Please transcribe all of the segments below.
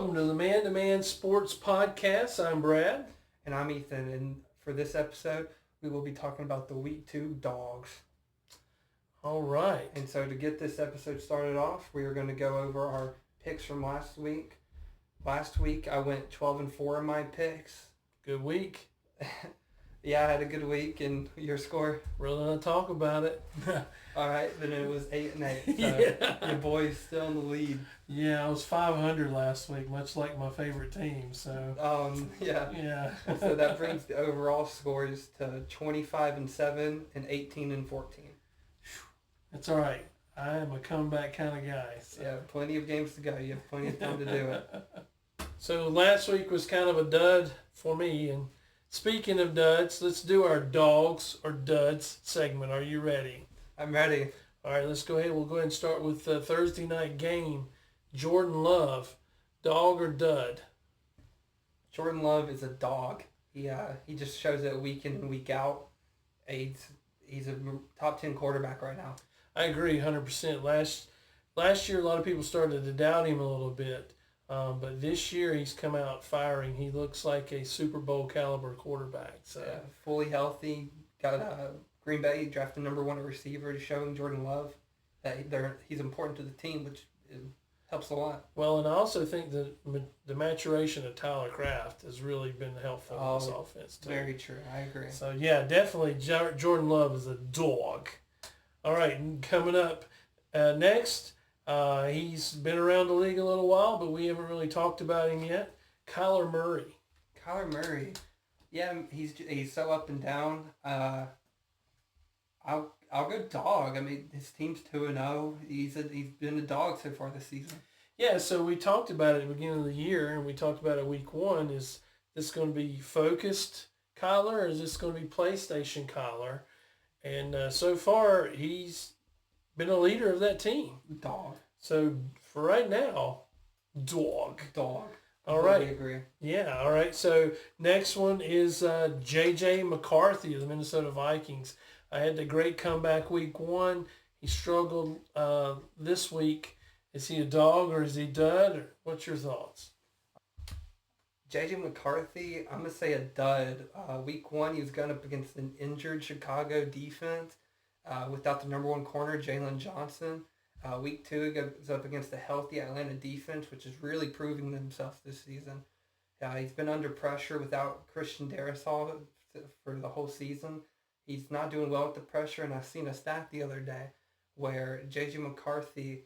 welcome to the Man to Man Sports Podcast. I'm Brad. And I'm Ethan, and for this episode, we will be talking about the Week 2 Dogs. All right. And so to get this episode started off, we are going to go over our picks from last week. Last week, I went 12-4 in my picks. Good week. Yeah, I had a good week, and your score? Really want to talk about it. All right, then it was 8-8, so Yeah. Your boy's still in the lead. Yeah, I was 500 last week, much like my favorite team. So. Yeah. Yeah. So that brings the overall scores to 25-7 and 18-14. That's all right. I am a comeback kind of guy. So. Yeah, plenty of games to go. You have plenty of time to do it. So last week was kind of a dud for me. And speaking of duds, let's do our Dogs or Duds segment. Are you ready? I'm ready. All right, let's go ahead. We'll go ahead and start with the Thursday night game. Jordan Love, dog or dud? Jordan Love is a dog. He just shows it week in and week out. He's a top 10 quarterback right now. I agree 100%. Last year, a lot of people started to doubt him a little bit. But this year, he's come out firing. He looks like a Super Bowl caliber quarterback. So yeah, fully healthy. Got Green Bay drafted number 1 receiver, showing Jordan Love that he's important to the team, which helps a lot. Well, and I also think that the maturation of Tyler Kraft has really been helpful in this offense too. Very true. I agree. So yeah, definitely Jordan Love is a dog. All right, and coming up next. He's been around the league a little while, but we haven't really talked about him yet. Kyler Murray. Kyler Murray. Yeah, he's so up and down. I'll go dog. I mean, his team's 2-0. He's been a dog so far this season. Yeah, so we talked about it at the beginning of the year, and we talked about it week 1. Is this going to be focused Kyler, or is this going to be PlayStation Kyler? And so far, he's been a leader of that team. Dog. So for right now, dog. Dog. All right. I agree. Yeah, all right. So next one is J.J. McCarthy of the Minnesota Vikings. I had the great comeback week 1. He struggled this week. Is he a dog or is he dud? Or what's your thoughts? J.J. McCarthy, I'm going to say a dud. Week 1, he was going up against an injured Chicago defense. Without the number 1 corner, Jalen Johnson. Week 2, he goes up against a healthy Atlanta defense, which is really proving themselves this season. He's been under pressure without Christian Darrisaw for the whole season. He's not doing well with the pressure, and I've seen a stat the other day where J.J. McCarthy,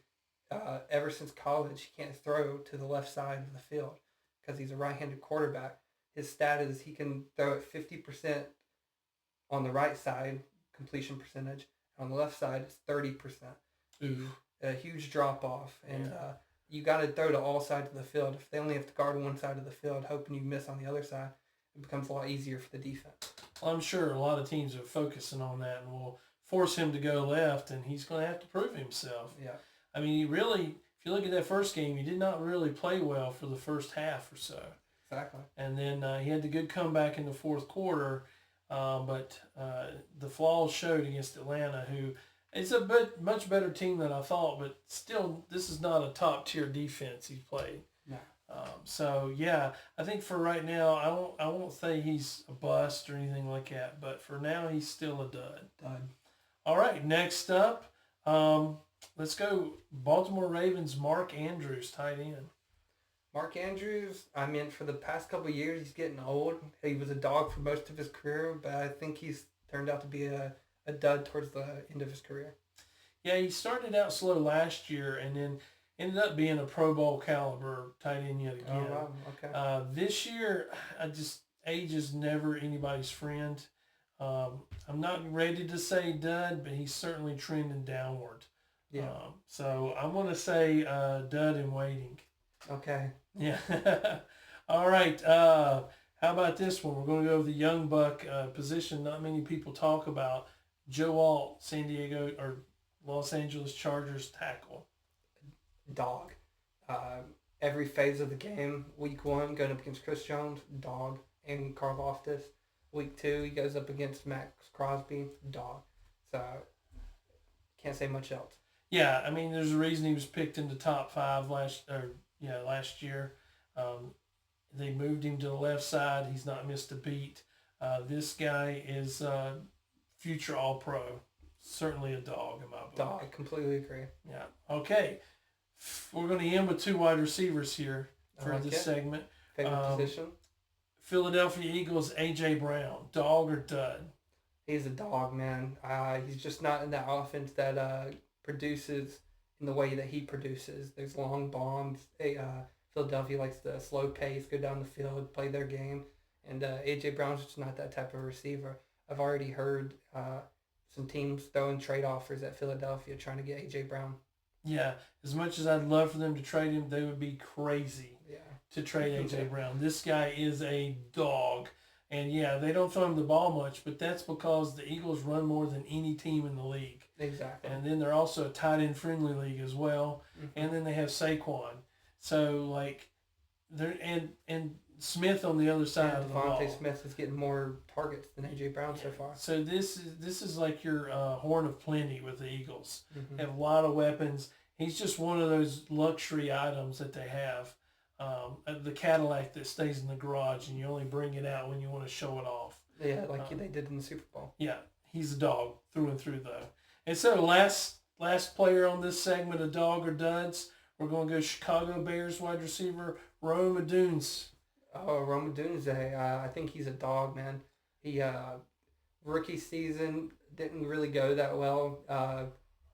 ever since college, he can't throw to the left side of the field because he's a right-handed quarterback. His stat is he can throw it 50% on the right side, completion percentage. On the left side, it's 30%. Ooh. A huge drop-off. And you got to throw to all sides of the field. If they only have to guard one side of the field, hoping you miss on the other side, it becomes a lot easier for the defense. Well, I'm sure a lot of teams are focusing on that and will force him to go left, and he's going to have to prove himself. Yeah. I mean, if you look at that first game, he did not really play well for the first half or so. Exactly. And then he had the good comeback in the fourth quarter. But the flaws showed against Atlanta, who is a much better team than I thought, but still, this is not a top-tier defense he's played. No. So, yeah, I think for right now, I won't say he's a bust or anything like that, but for now, he's still a dud. All right, next up, let's go Baltimore Ravens, Mark Andrews, tight end. Mark Andrews, I mean, for the past couple of years, he's getting old. He was a dog for most of his career, but I think he's turned out to be a dud towards the end of his career. Yeah, he started out slow last year and then ended up being a Pro Bowl caliber tight end yet again. Oh, wow. Okay. This year, age is never anybody's friend. I'm not ready to say dud, but he's certainly trending downward. Yeah. So I'm going to say dud in waiting. Okay. Yeah. All right. How about this one? We're going to go with the young buck position not many people talk about. Joe Alt, San Diego or Los Angeles Chargers tackle. Dog. Every phase of the game. Week 1, going up against Chris Jones, dog, and Karlaftis. Week 2, he goes up against Max Crosby, dog. So, can't say much else. Yeah, I mean, there's a reason he was picked in the top 5 last year. They moved him to the left side. He's not missed a beat. This guy is future All-Pro. Certainly a dog in my book. Dog, completely agree. Yeah. Okay. We're going to end with 2 wide receivers here for this segment. Favorite position? Philadelphia Eagles, A.J. Brown. Dog or dud? He's a dog, man. He's just not in that offense that produces in the way that he produces. There's long bombs. Philadelphia likes the slow pace, go down the field, play their game. And A.J. Brown's just not that type of receiver. I've already heard some teams throwing trade offers at Philadelphia trying to get A.J. Brown. Yeah, as much as I'd love for them to trade him, they would be crazy to trade A.J. Brown. This guy is a dog. And, yeah, they don't throw him the ball much, but that's because the Eagles run more than any team in the league. Exactly. And then they're also a tight end friendly league as well. Mm-hmm. And then they have Saquon. So, like, and Smith on the other side of the ball. Devontae Smith is getting more targets than A.J. Brown so far. So this is like your horn of plenty with the Eagles. Mm-hmm. Have a lot of weapons. He's just one of those luxury items that they have. The Cadillac that stays in the garage and you only bring it out when you want to show it off. Yeah, like they did in the Super Bowl. Yeah, he's a dog through and through, though. And so last player on this segment of Dog or Duds, we're going to go Chicago Bears wide receiver Rome Odunze. Oh, Rome Odunze. I think he's a dog, man. He rookie season didn't really go that well.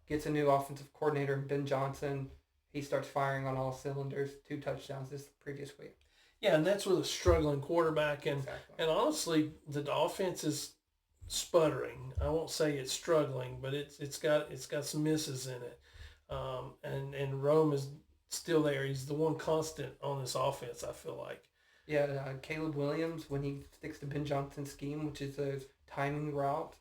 Gets a new offensive coordinator, Ben Johnson. He starts firing on all cylinders. 2 touchdowns this previous week. Yeah, and that's with a struggling quarterback. And exactly. And honestly, the offense is sputtering. I won't say it's struggling, but it's got some misses in it. And Rome is still there. He's the one constant on this offense, I feel like. Yeah, Caleb Williams, when he sticks to Ben Johnson's scheme, which is those timing routes,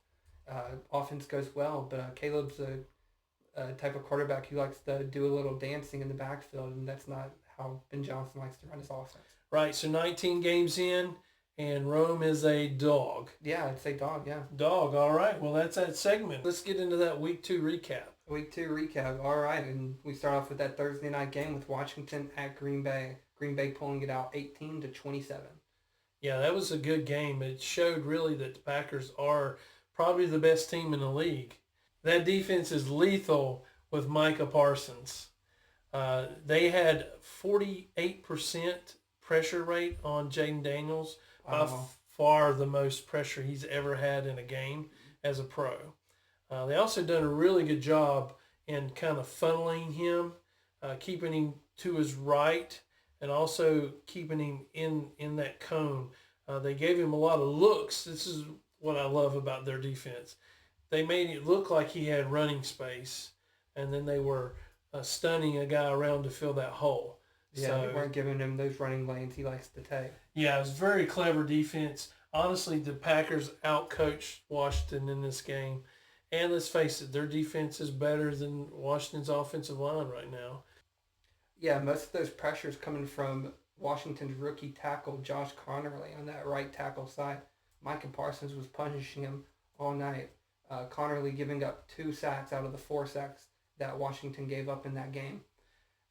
offense goes well. But Caleb's a type of quarterback who likes to do a little dancing in the backfield, and that's not how Ben Johnson likes to run his offense. Right, so 19 games in, and Rome is a dog. Yeah, I'd say dog, yeah. Dog, all right. Well, that's that segment. Let's get into that Week 2 recap. Week 2 recap, all right. And we start off with that Thursday night game with Washington at Green Bay. Green Bay pulling it out 18-27. Yeah, that was a good game. It showed really that the Packers are probably the best team in the league. That defense is lethal with Micah Parsons. They had 48% pressure rate on Jaden Daniels. By far the most pressure he's ever had in a game as a pro. They also done a really good job in kind of funneling him, keeping him to his right, and also keeping him in that cone. They gave him a lot of looks. This is what I love about their defense. They made it look like he had running space, and then they were stunning a guy around to fill that hole. Yeah, so, they weren't giving him those running lanes he likes to take. Yeah, it was very clever defense. Honestly, the Packers outcoached Washington in this game. And let's face it, their defense is better than Washington's offensive line right now. Yeah, most of those pressures coming from Washington's rookie tackle, Josh Connerly, on that right tackle side. Micah Parsons was punishing him all night. Connerly giving up 2 sacks out of the 4 sacks that Washington gave up in that game.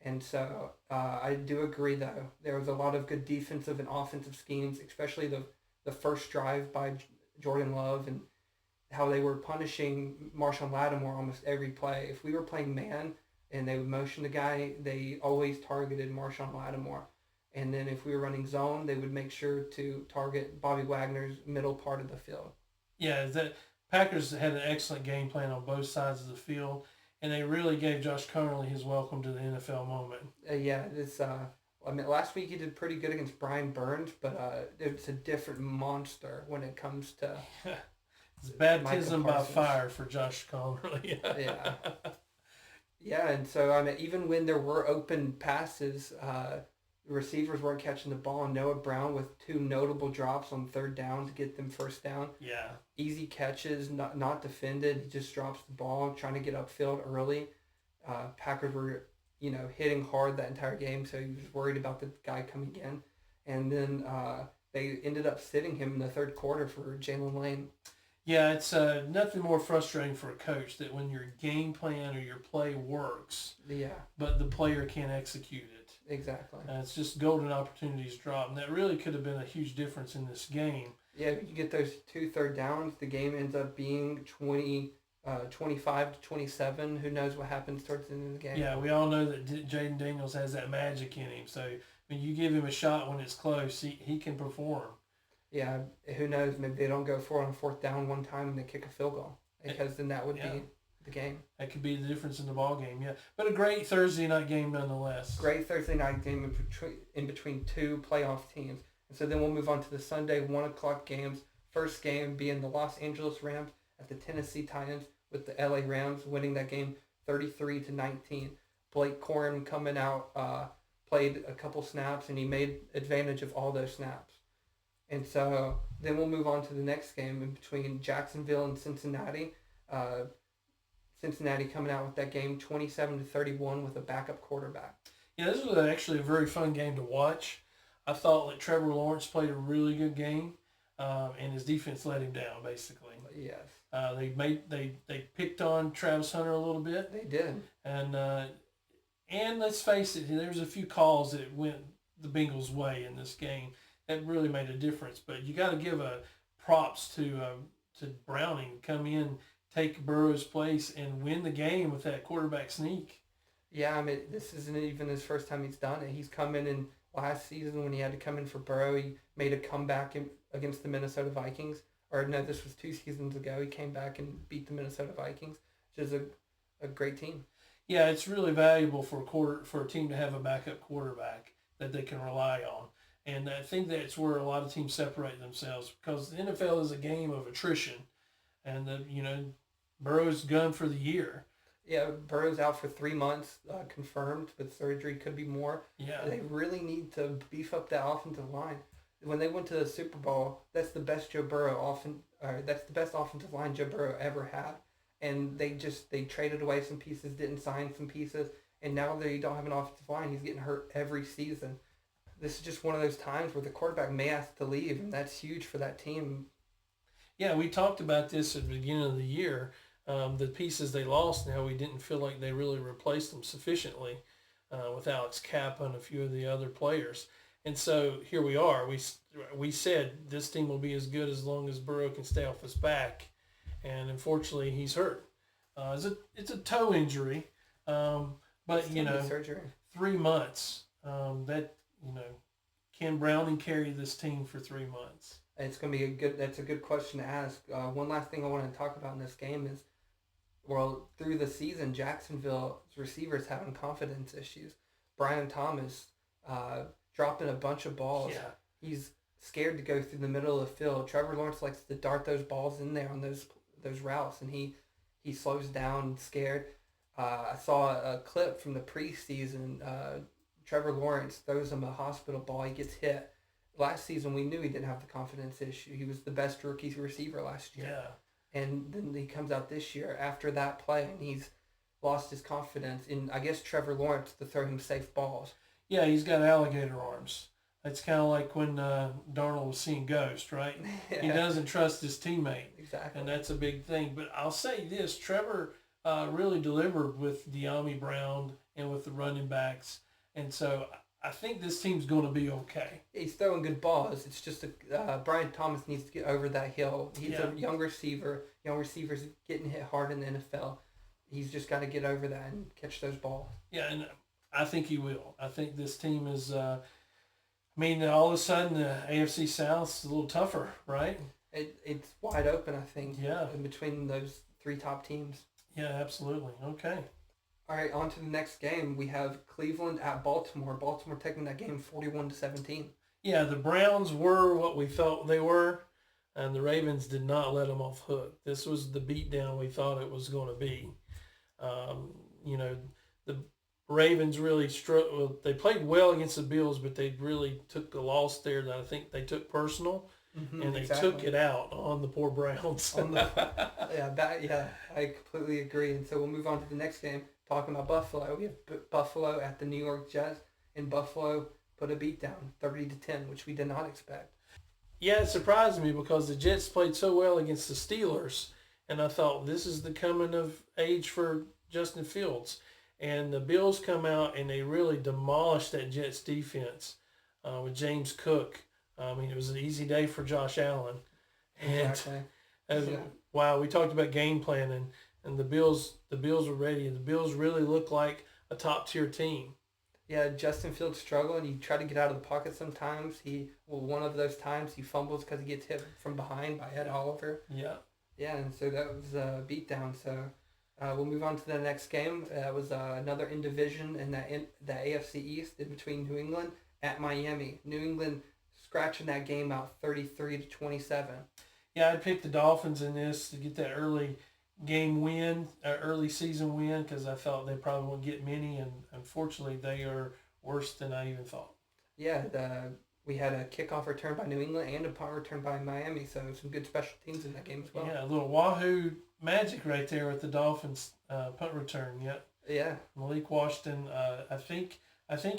And so I do agree, though. There was a lot of good defensive and offensive schemes, especially the first drive by Jordan Love and how they were punishing Marshawn Lattimore almost every play. If we were playing man and they would motion the guy, they always targeted Marshawn Lattimore. And then if we were running zone, they would make sure to target Bobby Wagner's middle part of the field. Yeah, the Packers had an excellent game plan on both sides of the field, and they really gave Josh Connerly his welcome to the NFL moment. Last week he did pretty good against Brian Burns, but it's a different monster when it comes to it's baptism by fire for Josh Connerly. Yeah. Yeah, and so even when there were open passes, the receivers weren't catching the ball. Noah Brown with 2 notable drops on 3rd down to get them first down. Yeah. Easy catches, not defended. He just drops the ball, trying to get upfield early. Packers were, hitting hard that entire game, so he was worried about the guy coming in. And then they ended up sitting him in the 3rd quarter for Jalen Lane. Yeah, it's nothing more frustrating for a coach that when your game plan or your play works, yeah, but the player can't execute it. Exactly. It's just golden opportunities drop, and that really could have been a huge difference in this game. Yeah, you get those 2 third downs, the game ends up being 25 to 27. Who knows what happens towards the end of the game? Yeah, we all know that Jaden Daniels has that magic in him. So when you give him a shot when it's close, he can perform. Yeah, who knows? Maybe they don't go for it on 4th down one time and they kick a field goal, because then that would be the game. That could be the difference in the ball game. Yeah, but a great Thursday night game nonetheless. Great Thursday night game in between 2 playoff teams. And so then we'll move on to the Sunday 1 o'clock games. First game being the Los Angeles Rams at the Tennessee Titans, with the LA Rams winning that game 33-19. Blake Corum coming out, played a couple snaps, and he made advantage of all those snaps. And so then we'll move on to the next game in between Jacksonville and Cincinnati. Cincinnati coming out with that game 27-31 with a backup quarterback. Yeah, this was actually a very fun game to watch. I thought that Trevor Lawrence played a really good game, and his defense let him down basically. Yes. They picked on Travis Hunter a little bit. They did. And let's face it, there's a few calls that went the Bengals' way in this game that really made a difference. But you got to give props to Browning, come in, take Burrow's place, and win the game with that quarterback sneak. Yeah, I mean, this isn't even his first time he's done it. He's come in last season when he had to come in for Burrow. He made a comeback against the Minnesota Vikings. Or no, this was 2 seasons ago. He came back and beat the Minnesota Vikings, which is a great team. Yeah, it's really valuable for a team to have a backup quarterback that they can rely on. And I think that's where a lot of teams separate themselves, because the NFL is a game of attrition. And, Burrow's gone for the year. Yeah, Burrow's out for 3 months, confirmed, with surgery, could be more. Yeah. They really need to beef up that offensive line. When they went to the Super Bowl, that's the best that's the best offensive line Joe Burrow ever had. And they traded away some pieces, didn't sign some pieces, and now they don't have an offensive line. He's getting hurt every season. This is just one of those times where the quarterback may have to leave, and that's huge for that team. Yeah, we talked about this at the beginning of the year. The pieces they lost, now we didn't feel like they really replaced them sufficiently with Alex Kappa and a few of the other players. And so here we are. We said this team will be as good as long as Burrow can stay off his back, and unfortunately he's hurt. It's a toe injury, but surgery. 3 months. Can Browning carry this team for 3 months? It's going to be that's a good question to ask. One last thing I want to talk about in this game is, through the season, Jacksonville's receivers having confidence issues. Brian Thomas dropping a bunch of balls. Yeah. He's scared to go through the middle of the field. Trevor Lawrence likes to dart those balls in there on those routes, and he slows down, scared. I saw a clip from the preseason. Trevor Lawrence throws him a hospital ball. He gets hit. Last season, we knew he didn't have the confidence issue. He was the best rookie receiver last year. Yeah. And then he comes out this year after that play, and he's lost his confidence in, I guess, Trevor Lawrence to throw him safe balls. Yeah, he's got alligator arms. It's kind of like when Darnold was seeing ghosts, right? Yeah. He doesn't trust his teammate. Exactly. And that's a big thing. But I'll say this, Trevor really delivered with De'Ami Brown and with the running backs. And so I think this team's going to be okay. He's throwing good balls. It's just Brian Thomas needs to get over that hill. He's a young receiver. Young receivers getting hit hard in the NFL. He's just got to get over that and catch those balls. Yeah, and I think he will. I think this team is, all of a sudden the AFC South's a little tougher, right? It's wide open, I think, yeah, in between those 3 top teams. Yeah, absolutely. Okay. All right, on to the next game. We have Cleveland at Baltimore. Baltimore taking that game 41-17. Yeah, the Browns were what we thought they were, and the Ravens did not let them off hook. This was the beatdown we thought it was going to be. The Ravens really struggled. They played well against the Bills, but they really took a loss there that I think they took personal, and they took it out on the poor Browns. Yeah, I completely agree. And so we'll move on to the next game. Talking about Buffalo, we have Buffalo at the New York Jets, and Buffalo put a beat down, 30-10, which we did not expect. Yeah, it surprised me because the Jets played so well against the Steelers, and I thought this is the coming of age for Justin Fields. And the Bills come out and they really demolished that Jets defense with James Cook. I mean, it was an easy day for Josh Allen. And Exactly. Yeah. wow, we talked about game planning, and the Bills were ready. The Bills really look like a top tier team. Yeah, Justin Fields struggling. He tried to get out of the pocket sometimes. One of those times he fumbles because he gets hit from behind by Ed Oliver. Yeah. Yeah, and so that was a beatdown. So we'll move on to the next game. It was another in division in the AFC East in between New England at Miami. New England scratching that game out 33-27. Yeah, I'd pick the Dolphins in this to get that early game win, early season win, because I thought they probably wouldn't get many, and unfortunately they are worse than I even thought. Yeah, we had a kickoff return by New England and a punt return by Miami, so some good special teams in that game as well. Yeah, a little Wahoo magic right there with the Dolphins punt return. Yep. Yeah. Malik Washington, I think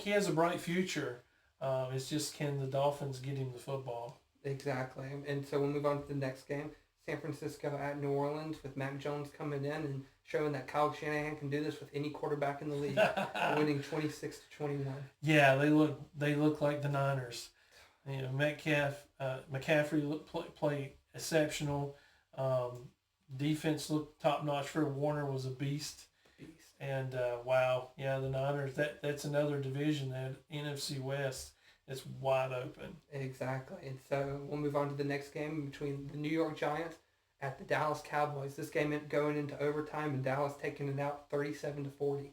he has a bright future. It's just, can the Dolphins get him the football? Exactly. And so we'll move on to the next game. San Francisco at New Orleans with Mac Jones coming in and showing that Kyle Shanahan can do this with any quarterback in the league, winning 26-21. Yeah, they look like the Niners. You know, McCaffrey play exceptional. Defense looked top notch. For Warner was a beast. And wow, yeah, the Niners. That's another division, that NFC West. It's wide open. Exactly. And so we'll move on to the next game between the New York Giants at the Dallas Cowboys. This game going into overtime and Dallas taking it out 37-40.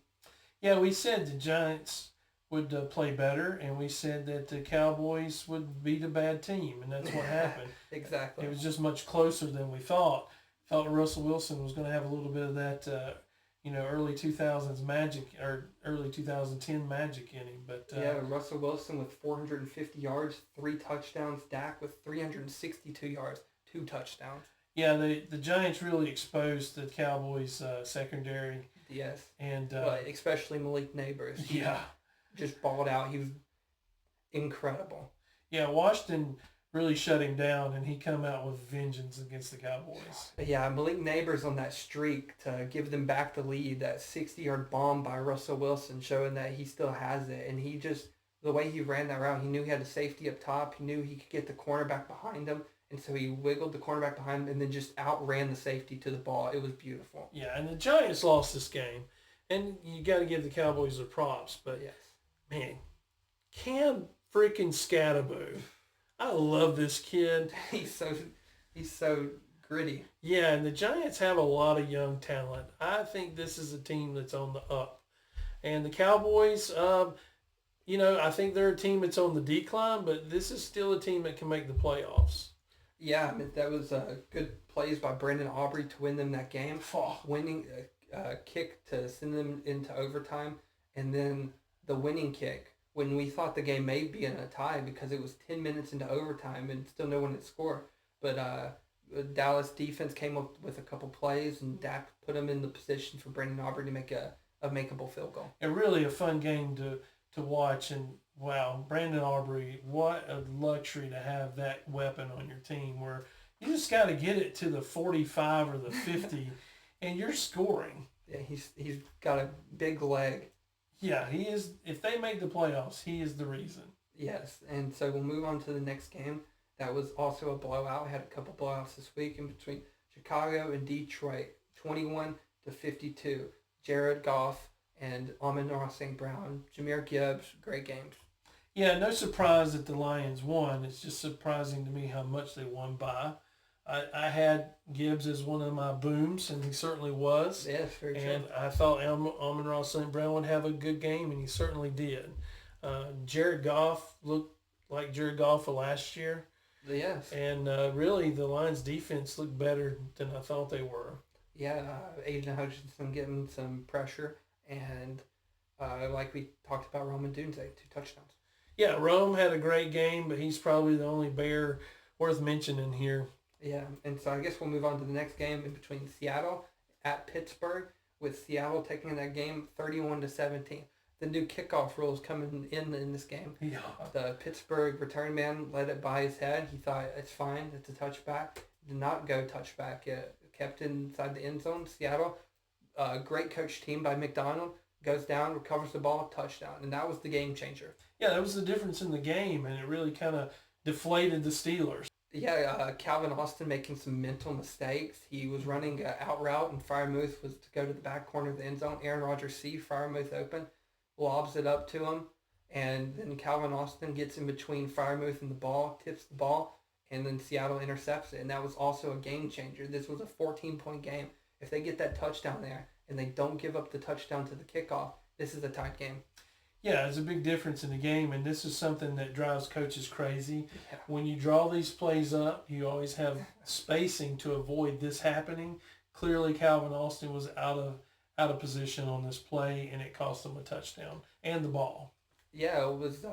Yeah, we said the Giants would play better, and we said that the Cowboys would beat a bad team, and that's what happened. Exactly. It was just much closer than we thought. Thought Russell Wilson was going to have a little bit of that, early 2000s magic, or early 2010 magic in him. But yeah, Russell Wilson with 450 yards, 3 touchdowns. Dak with 362 yards, 2 touchdowns. Yeah, the Giants really exposed the Cowboys secondary. Yes. And especially Malik Neighbors. Yeah. Just balled out. He was incredible. Yeah, Washington really shut him down, and he come out with vengeance against the Cowboys. Yeah, Malik Neighbors on that streak to give them back the lead, that 60-yard bomb by Russell Wilson, showing that he still has it. And he just, the way he ran that route, he knew he had a safety up top. He knew he could get the cornerback behind him. And so he wiggled the cornerback behind him and then just outran the safety to the ball. It was beautiful. Yeah, and the Giants lost this game. And you got to give the Cowboys their props. But, yes, man, Cam freaking Scatterboo. I love this kid. He's so gritty. Yeah, and the Giants have a lot of young talent. I think this is a team that's on the up. And the Cowboys, I think they're a team that's on the decline, but this is still a team that can make the playoffs. Yeah, I mean, that was good plays by Brandon Aubrey to win them that game. Winning a kick to send them into overtime, and then the winning kick when we thought the game may be in a tie because it was 10 minutes into overtime and still no one had scored. But Dallas defense came up with a couple plays, and Dak put them in the position for Brandon Aubrey to make a makeable field goal. And really a fun game to watch. And wow, Brandon Aubrey, what a luxury to have that weapon on your team, where you just got to get it to the 45 or the 50 and you're scoring. Yeah, he's got a big leg. Yeah, he is. If they make the playoffs, he is the reason. Yes, and so we'll move on to the next game. That was also a blowout. We had a couple blowouts this week in between Chicago and Detroit, 21-52. Jared Goff and Amon-Ra St. Brown, Jahmyr Gibbs, great games. Yeah, no surprise that the Lions won. It's just surprising to me how much they won by. I had Gibbs as one of my booms, and he certainly was. Yes, very true. And I thought Amon-Ra St. Brown would have a good game, and he certainly did. Jared Goff looked like Jared Goff of last year. Yes. And really, the Lions' defense looked better than I thought they were. Yeah, Aiden Hutchinson getting some pressure, and like we talked about, Roman Dunze, 2 touchdowns. Yeah, Rome had a great game, but he's probably the only Bear worth mentioning here. Yeah, and so I guess we'll move on to the next game in between Seattle at Pittsburgh, with Seattle taking that game 31-17. The new kickoff rules coming in this game. Yeah. The Pittsburgh return man let it by his head. He thought it's fine, it's a touchback. Did not go touchback. It kept inside the end zone. Seattle, great coach team by McDonald, goes down, recovers the ball, touchdown. And that was the game changer. Yeah, that was the difference in the game, and it really kind of deflated the Steelers. Yeah, Calvin Austin making some mental mistakes. He was running out route, and Freiermuth was to go to the back corner of the end zone. Aaron Rodgers sees Freiermuth open, lobs it up to him, and then Calvin Austin gets in between Freiermuth and the ball, tips the ball, and then Seattle intercepts it. And that was also a game changer. This was a 14-point game. If they get that touchdown there and they don't give up the touchdown to the kickoff, this is a tight game. Yeah, it's a big difference in the game, and this is something that drives coaches crazy. Yeah. When you draw these plays up, you always have spacing to avoid this happening. Clearly, Calvin Austin was out of position on this play, and it cost him a touchdown and the ball. Yeah, it was.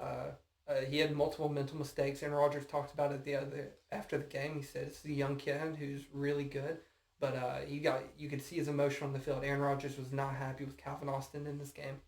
He had multiple mental mistakes. Aaron Rodgers talked about it after the game. He said it's a young kid who's really good, but you could see his emotion on the field. Aaron Rodgers was not happy with Calvin Austin in this game.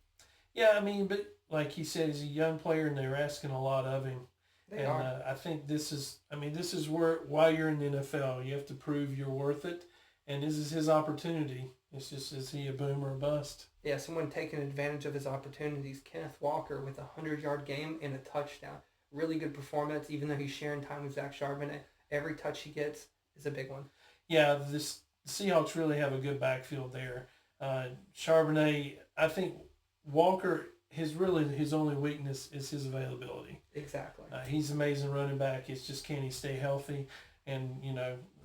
Yeah, I mean, but like he said, he's a young player, and they were asking a lot of him. They are. I think this is where, while you're in the NFL, you have to prove you're worth it, and this is his opportunity. It's just, is he a boom or a bust? Yeah, someone taking advantage of his opportunities. Kenneth Walker with a 100-yard game and a touchdown. Really good performance, even though he's sharing time with Zach Charbonnet. Every touch he gets is a big one. Yeah, the Seahawks really have a good backfield there. Charbonnet, I think Walker, his only weakness is his availability. Exactly. He's an amazing running back. It's just, can he stay healthy? And,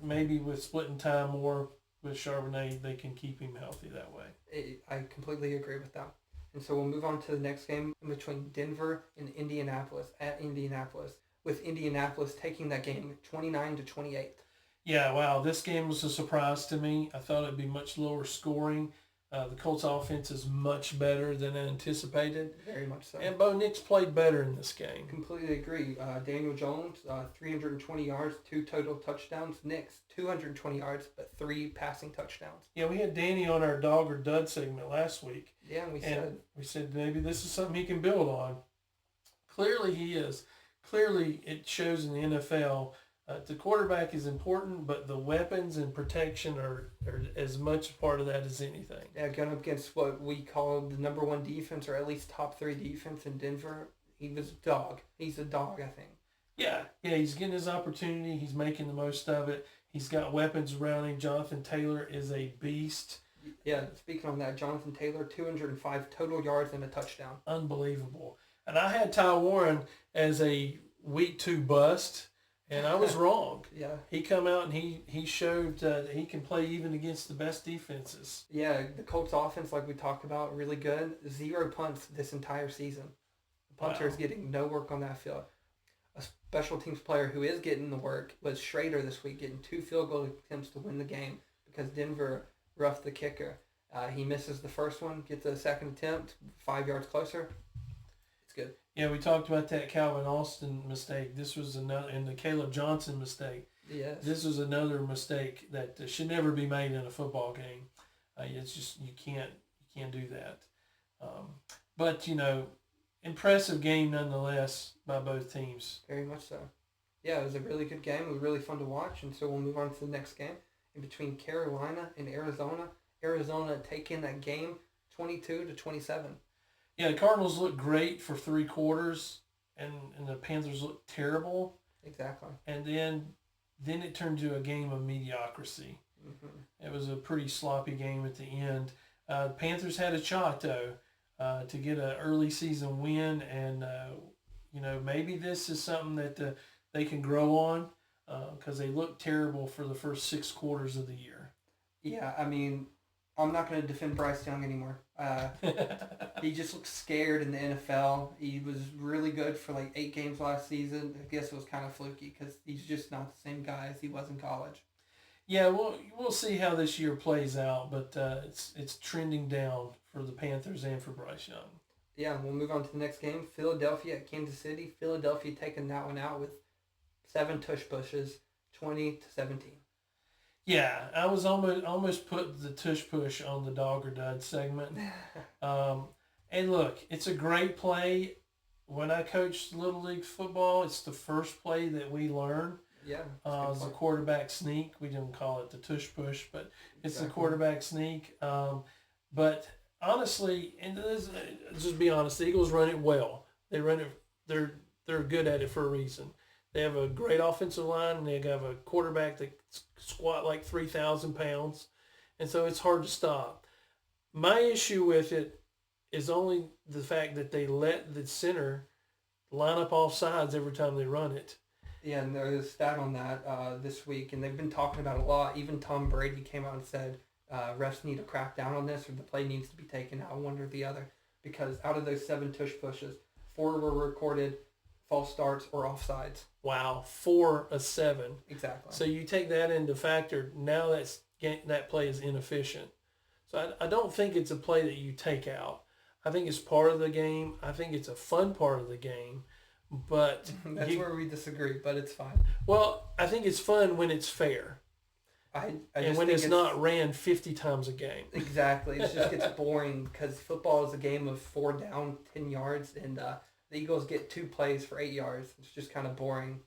maybe with splitting time more with Charbonnet, they can keep him healthy that way. I completely agree with that. And so we'll move on to the next game between Denver and Indianapolis, at Indianapolis, with Indianapolis taking that game 29-28. Yeah, wow, this game was a surprise to me. I thought it'd be much lower scoring. The Colts offense is much better than anticipated. Very much so. And Bo Nix played better in this game. Completely agree. Daniel Jones, 320 yards, 2 total touchdowns. Nix, 220 yards, but 3 passing touchdowns. Yeah, we had Danny on our Dawg or Dud segment last week. Yeah, and we said maybe this is something he can build on. Clearly he is. Clearly it shows in the NFL. The quarterback is important, but the weapons and protection are as much a part of that as anything. Yeah, going up against what we call the number 1 defense, or at least top 3 defense in Denver, he was a dog. He's a dog, I think. Yeah, he's getting his opportunity. He's making the most of it. He's got weapons around him. Jonathan Taylor is a beast. Yeah, speaking on that, Jonathan Taylor, 205 total yards and a touchdown. Unbelievable. And I had Ty Warren as a week 2 bust. And I was wrong. Yeah. He come out and he showed that he can play even against the best defenses. Yeah, the Colts offense, like we talked about, really good. 0 punts this entire season. The punter is getting no work on that field. A special teams player who is getting the work was Schrader this week, getting 2 field goal attempts to win the game because Denver roughed the kicker. He misses the first one, gets a second attempt, 5 yards closer. It's good. Yeah, we talked about that Calvin Austin mistake. This was another, and the Caleb Johnson mistake. Yes. This was another mistake that should never be made in a football game. It's just, you can't do that. But impressive game nonetheless by both teams. Very much so. Yeah, it was a really good game. It was really fun to watch, and so we'll move on to the next game. In between Carolina and Arizona. Arizona taking that game 22-27. Yeah, the Cardinals looked great for 3 quarters, and the Panthers looked terrible. Exactly. And then it turned to a game of mediocrity. Mm-hmm. It was a pretty sloppy game at the end. The Panthers had a shot, though, to get an early season win, and maybe this is something that they can grow on, because they looked terrible for the first 6 quarters of the year. Yeah, I mean, I'm not going to defend Bryce Young anymore. He just looks scared in the NFL. He was really good for like 8 games last season. I guess it was kind of fluky because he's just not the same guy as he was in college. Yeah, we'll see how this year plays out, but it's trending down for the Panthers and for Bryce Young. Yeah, we'll move on to the next game. Philadelphia at Kansas City. Philadelphia taking that one out with 7 tush pushes, 20-17. Yeah, I was almost put the tush push on the Dawg or Dud segment. And look, it's a great play. When I coached Little League football, it's the first play that we learn. Yeah. It's a quarterback sneak. We didn't call it the tush push, but it's the quarterback sneak. But honestly, and just be honest, the Eagles run it well. They run it. They're good at it for a reason. They have a great offensive line, and they have a quarterback that squat like 3,000 pounds, and so it's hard to stop. My issue with it is only the fact that they let the center line up off sides every time they run it. Yeah, and there's a stat on that this week, and they've been talking about it a lot. Even Tom Brady came out and said refs need to crack down on this, or the play needs to be taken out, one or the other. Because out of those 7 tush pushes, 4 were recorded false starts or offsides. Wow, 4 of 7. Exactly. So you take that into factor. Now that play is inefficient. So I don't think it's a play that you take out. I think it's part of the game. I think it's a fun part of the game. But that's where we disagree, but it's fine. Well, I think it's fun when it's fair. And when it's not ran 50 times a game. Exactly. It just gets boring because football is a game of 4 down, 10 yards, and the Eagles get 2 plays for 8 yards. It's just kind of boring.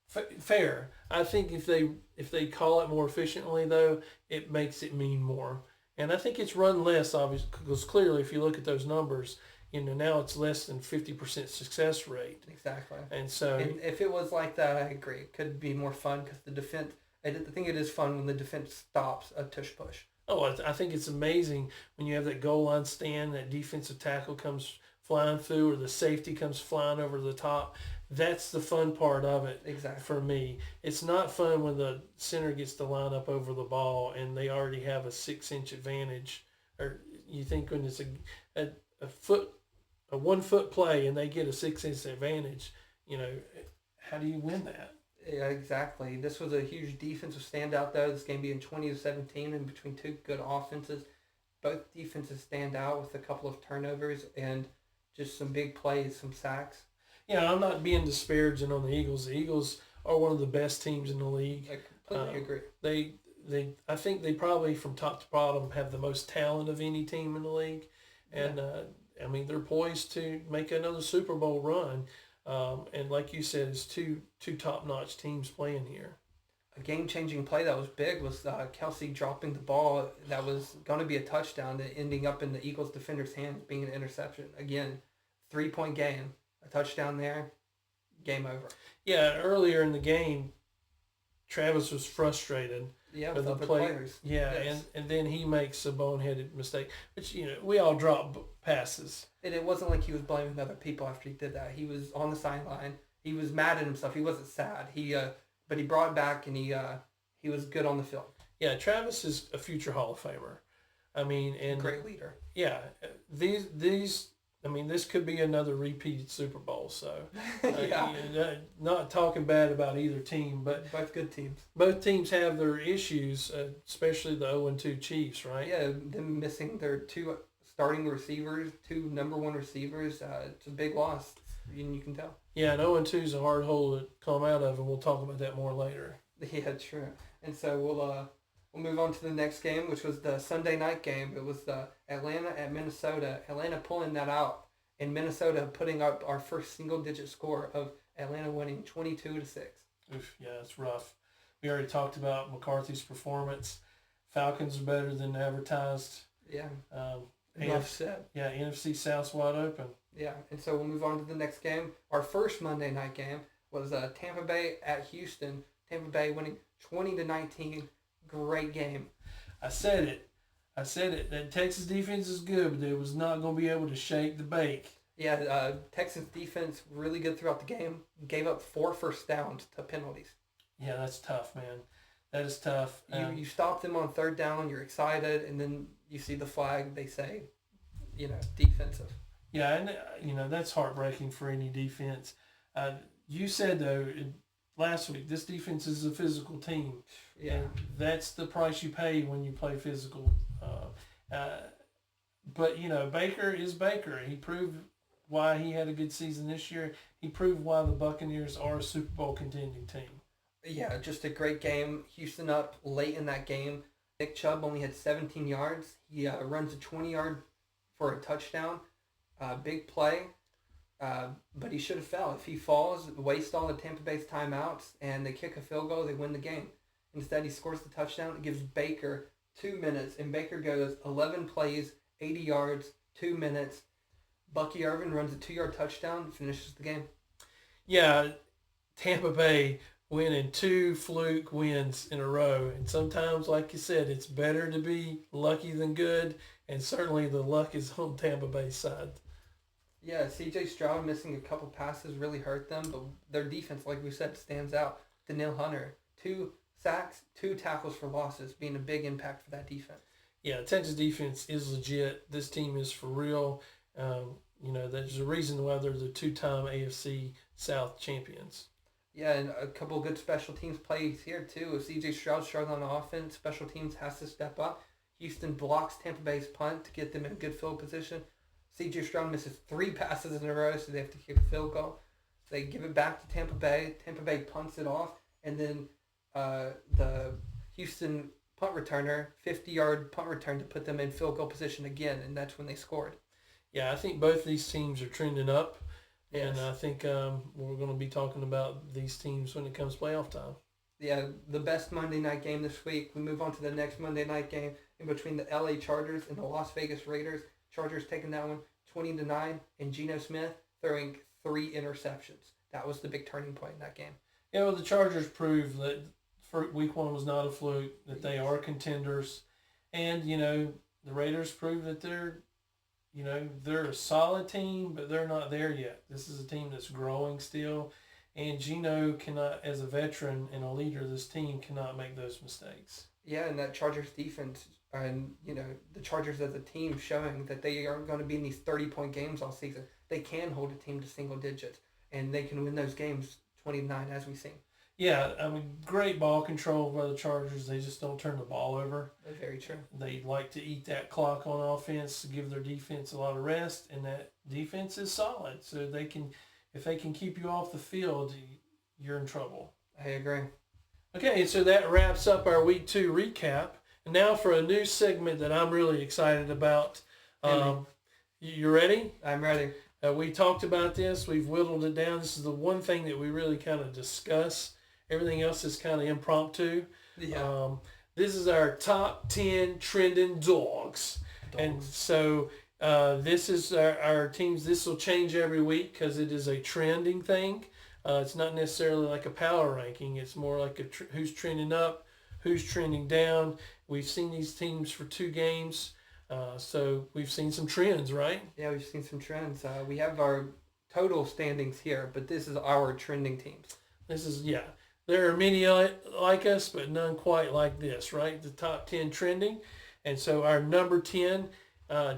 Fair. I think if they call it more efficiently, though, it makes it mean more. And I think it's run less, obviously, because clearly if you look at those numbers, now it's less than 50% success rate. Exactly. And so... And if it was like that, I agree. It could be more fun because the defense... I think it is fun when the defense stops a tush push. Oh, I think it's amazing when you have that goal line stand, that defensive tackle comes flying through, or the safety comes flying over the top. That's the fun part of it. Exactly. For me. It's not fun when the center gets to line up over the ball and they already have a 6-inch advantage. Or you think when it's a 1 foot play and they get a 6-inch advantage, how do you win that? Yeah, exactly. This was a huge defensive standout, though. This game being 20-17 and between 2 good offenses. Both defenses stand out with a couple of turnovers and just some big plays, some sacks. Yeah, I'm not being disparaging on the Eagles. The Eagles are one of the best teams in the league. I completely agree. I think they probably from top to bottom have the most talent of any team in the league, and they're poised to make another Super Bowl run. And like you said, it's two top-notch teams playing here. A game-changing play that was big was Kelsey dropping the ball that was going to be a touchdown that ending up in the Eagles defender's hands being an interception. Again, 3-point game. A touchdown there, game over. Yeah, earlier in the game, Travis was frustrated. Yeah, with other players. Yeah, yes. and then he makes a boneheaded mistake, which, we all drop passes. And it wasn't like he was blaming other people after he did that. He was on the sideline. He was mad at himself. He wasn't sad. But he brought it back, and he was good on the field. Yeah, Travis is a future Hall of Famer. And great leader. Yeah, this could be another repeated Super Bowl. So, not talking bad about either team, but both good teams. Both teams have their issues, especially the 0-2 Chiefs, right? Yeah, them missing their 2 starting receivers, 2 number 1 receivers. It's a big loss, and you can tell. Yeah, and 0-2 is a hard hole to come out of, and we'll talk about that more later. Yeah, true. And so we'll move on to the next game, which was the Sunday night game. It was Atlanta at Minnesota. Atlanta pulling that out, and Minnesota putting up our first single-digit score of Atlanta winning 22-6. Oof, yeah, it's rough. We already talked about McCarthy's performance. Falcons are better than advertised. Yeah. Enough said. Yeah, NFC South's wide open. Yeah, and so we'll move on to the next game. Our first Monday night game was Tampa Bay at Houston. Tampa Bay winning 20-19. Great game. I said it. That Texas defense is good, but it was not going to be able to shake the bake. Yeah, Texans defense really good throughout the game. Gave up 4 first downs to penalties. Yeah, that's tough, man. That is tough. You stop them on 3rd down, you're excited, and then you see the flag, they say, defensive. Yeah, and, that's heartbreaking for any defense. You said, though, last week, this defense is a physical team. Yeah. And that's the price you pay when you play physical. But, Baker is Baker. He proved why he had a good season this year. He proved why the Buccaneers are a Super Bowl contending team. Yeah, just a great game. Houston up late in that game. Nick Chubb only had 17 yards. He runs a 20-yard for a touchdown. Big play. But he should have fell. If he falls, waste all the Tampa Bay's timeouts, and they kick a field goal, they win the game. Instead, he scores the touchdown. It gives Baker 2 minutes, and Baker goes 11 plays, 80 yards, 2 minutes. Bucky Irvin runs a 2-yard touchdown, finishes the game. Yeah, Tampa Bay winning 2 fluke wins in a row. And sometimes, like you said, it's better to be lucky than good. And certainly the luck is on Tampa Bay's side. Yeah, C.J. Stroud missing a couple passes really hurt them, but their defense, like we said, stands out. Daniil Hunter, 2 sacks, 2 tackles for losses, being a big impact for that defense. Yeah, Texas defense is legit. This team is for real. There's a reason why they're the 2-time AFC South champions. Yeah, and a couple of good special teams plays here, too. If C.J. Stroud struggling on offense, special teams has to step up. Houston blocks Tampa Bay's punt to get them in good field position. C.J. Stroud misses 3 passes in a row, so they have to kick a field goal. They give it back to Tampa Bay. Tampa Bay punts it off, and then the Houston punt returner, 50-yard punt return to put them in field goal position again, and that's when they scored. Yeah, I think both these teams are trending up, and Yes. I think we're going to be talking about these teams when it comes playoff time. Yeah, the best Monday night game this week. We move on to the next Monday night game in between the LA Chargers and the Las Vegas Raiders. Chargers taking that one 20-9, and Geno Smith throwing 3 interceptions. That was the big turning point in that game. Yeah, well, the Chargers proved that week 1 was not a fluke, that they are contenders. And, the Raiders proved that they're a solid team, but they're not there yet. This is a team that's growing still. And Geno cannot, as a veteran and a leader of this team, cannot make those mistakes. Yeah, and that Chargers defense and, the Chargers as a team showing that they aren't going to be in these 30-point games all season. They can hold a team to single digits, and they can win those games 20-9, as we've seen. Yeah, great ball control by the Chargers. They just don't turn the ball over. That's very true. They like to eat that clock on offense to give their defense a lot of rest, and that defense is solid. So if they can keep you off the field, you're in trouble. I agree. Okay, so that wraps up our Week 2 recap. And now for a new segment that I'm really excited about. You ready? I'm ready. We talked about this. We've whittled it down. This is the one thing that we really kind of discuss. Everything else is kind of impromptu. Yeah. This is our top 10 trending dogs. And so this is our teams. This will change every week because it is a trending thing. It's not necessarily like a power ranking. It's more like who's trending up, who's trending down. We've seen these teams for 2 games. So we've seen some trends, right? Yeah, we've seen some trends. We have our total standings here, but this is our trending teams. There are many like us, but none quite like this, right? The top 10 trending. And so our number 10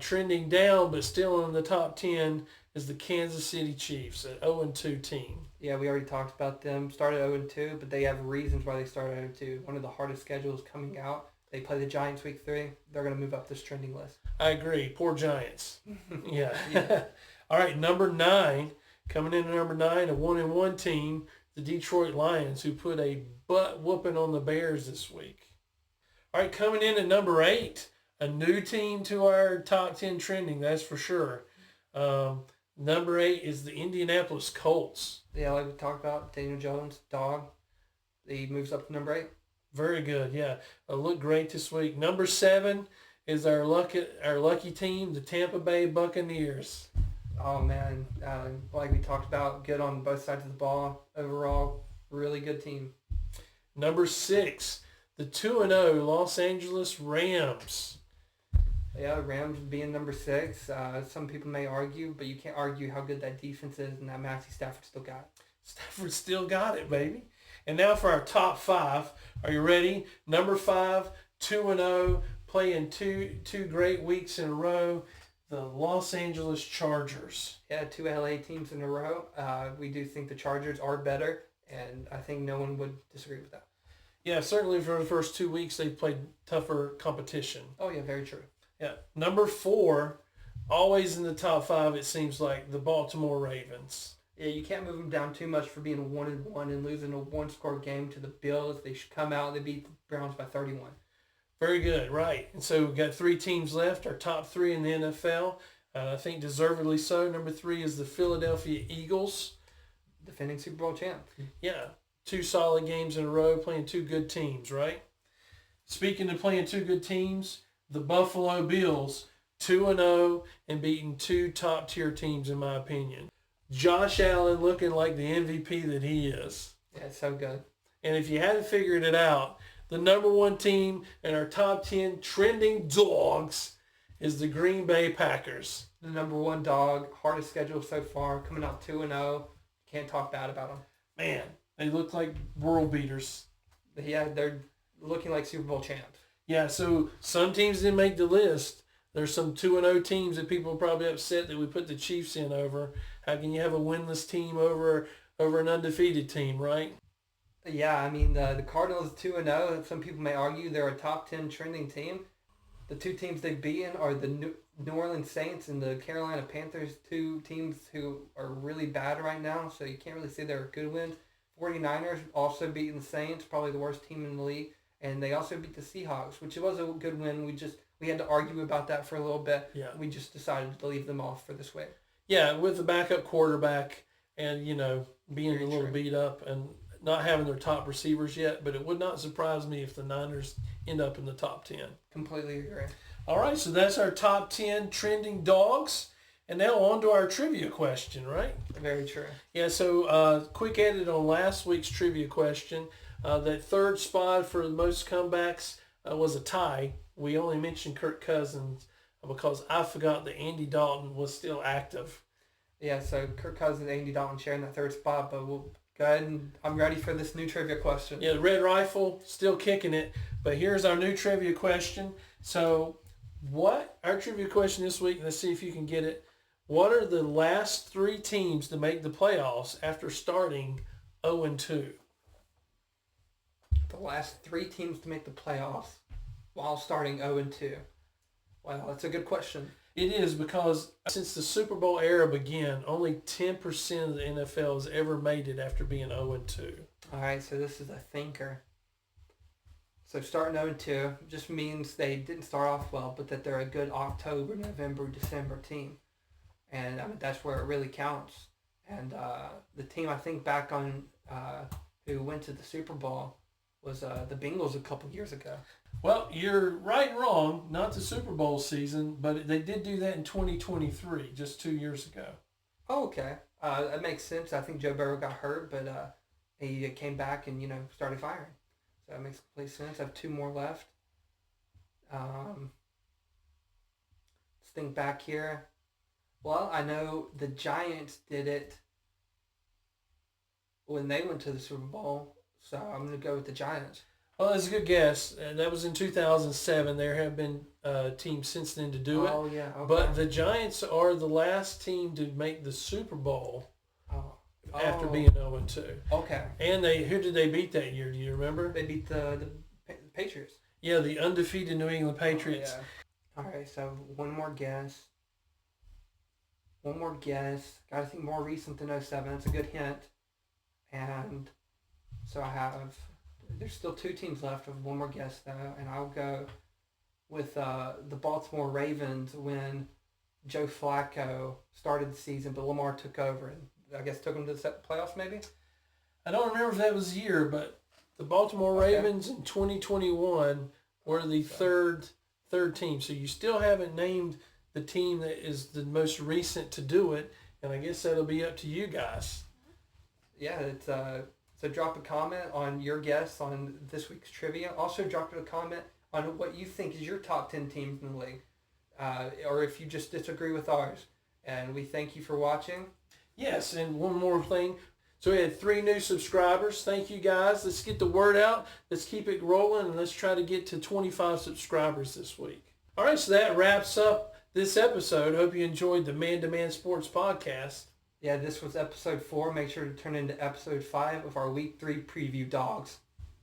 trending down, but still in the top 10 is the Kansas City Chiefs, an 0-2 team. Yeah, we already talked about them. Started 0-2, but they have reasons why they started 0-2. One of the hardest schedules coming out. They play the Giants week 3. They're going to move up this trending list. I agree. Poor Giants. Yeah. All right, number 9. Coming in at number 9, a 1-1 team, the Detroit Lions, who put a butt whooping on the Bears this week. All right, coming in at number 8, a new team to our top 10 trending, that's for sure. Number 8 is the Indianapolis Colts. Yeah, like we talked about, Daniel Jones, Dawg. He moves up to number 8. Very good, yeah. Looked great this week. Number 7 is our lucky team, the Tampa Bay Buccaneers. Oh, man. Like we talked about, good on both sides of the ball. Overall, really good team. Number 6, the 2-0 Los Angeles Rams. Yeah, Rams being number 6. Some people may argue, but you can't argue how good that defense is, and that Matthew Stafford still got it. Stafford still got it, baby. And now for our top 5. Are you ready? Number 5, 2-0, playing two great weeks in a row, the Los Angeles Chargers. Yeah, 2 LA teams in a row. We do think the Chargers are better, and I think no one would disagree with that. Yeah, certainly for the first 2 weeks, they played tougher competition. Oh, yeah, very true. Yeah. Number 4, always in the top 5, it seems like, the Baltimore Ravens. Yeah, you can't move them down too much for being 1-1 and losing a 1-score game to the Bills. They should come out. They beat the Browns by 31. Very good, right. And so we've got 3 teams left, our top 3 in the NFL. I think deservedly so. Number 3 is the Philadelphia Eagles. Defending Super Bowl champ. Yeah, 2 solid games in a row, playing 2 good teams, right? Speaking of playing 2 good teams, the Buffalo Bills, 2-0 and beating two top-tier teams, in my opinion. Josh Allen looking like the MVP that he is. Yeah, it's so good. And if you hadn't figured it out, the number one team in our top 10 trending dogs is the Green Bay Packers. The number one dog, hardest schedule so far, coming out 2-0. Can't talk bad about them. Man, they look like world beaters. Yeah, they're looking like Super Bowl champs. Yeah, so some teams didn't make the list. There's some 2-0 teams that people are probably upset that we put the Chiefs in over. How can you have a winless team over an undefeated team, right? Yeah, I mean, the Cardinals 2-0. Some people may argue they're a top 10 trending team. The two teams they've beaten are the New Orleans Saints and the Carolina Panthers, two teams who are really bad right now, so you can't really say they're a good win. 49ers also beating the Saints, probably the worst team in the league, and they also beat the Seahawks, which was a good win. We had to argue about that for a little bit. Yeah. We just decided to leave them off for this week. Yeah, with the backup quarterback and, being Very a little true. beat up and not having their top receivers yet, but it would not surprise me if the Niners end up in the top 10. Completely agree. All right, so that's our top 10 trending dogs. And now on to our trivia question, right? Very true. Yeah, so quick edit on last week's trivia question. That third spot for the most comebacks was a tie. We only mentioned Kirk Cousins because I forgot that Andy Dalton was still active. Yeah, so Kirk Cousins and Andy Dalton sharing that third spot, but we'll go ahead and I'm ready for this new trivia question. Yeah, the Red Rifle still kicking it, but here's our new trivia question. So our trivia question this week, let's see if you can get it. What are the last three teams to make the playoffs after starting 0-2? The last three teams to make the playoffs while starting 0-2. Wow, that's a good question. It is, because since the Super Bowl era began, only 10% of the NFL has ever made it after being 0-2. All right, so this is a thinker. So starting 0-2 just means they didn't start off well, but that they're a good October, November, December team. And I mean, that's where it really counts. And the team I think back on who went to the Super Bowl was the Bengals a couple years ago. Well, you're right and wrong. Not the Super Bowl season, but they did do that in 2023, just 2 years ago. Oh, okay. That makes sense. I think Joe Burrow got hurt, but he came back and, started firing. So that makes complete sense. I have two more left. Let's think back here. Well, I know the Giants did it when they went to the Super Bowl, so I'm going to go with the Giants. Well, that's a good guess. That was in 2007. There have been teams since then to do it. Oh, yeah. Okay. But the Giants are the last team to make the Super Bowl after being 0-2. Okay. And who did they beat that year? Do you remember? They beat the Patriots. Yeah, the undefeated New England Patriots. Oh, yeah. All right, so one more guess. Got to think more recent than 07. That's a good hint. And so there's still two teams left with one more guess, though. And I'll go with the Baltimore Ravens when Joe Flacco started the season, but Lamar took over and I guess took them to the playoffs maybe? I don't remember if that was the year, but the Baltimore Ravens in 2021 were the third team. So you still haven't named the team that is the most recent to do it, and I guess that'll be up to you guys. Yeah, so drop a comment on your guess on this week's trivia. Also drop a comment on what you think is your top 10 teams in the league, or if you just disagree with ours. And we thank you for watching. Yes, and one more thing. So we had 3 new subscribers. Thank you, guys. Let's get the word out. Let's keep it rolling, and let's try to get to 25 subscribers this week. All right, so that wraps up this episode. Hope you enjoyed the Man to Man Sports Podcast. Yeah, this was episode 4. Make sure to turn into episode 5 of our week 3 preview, dogs.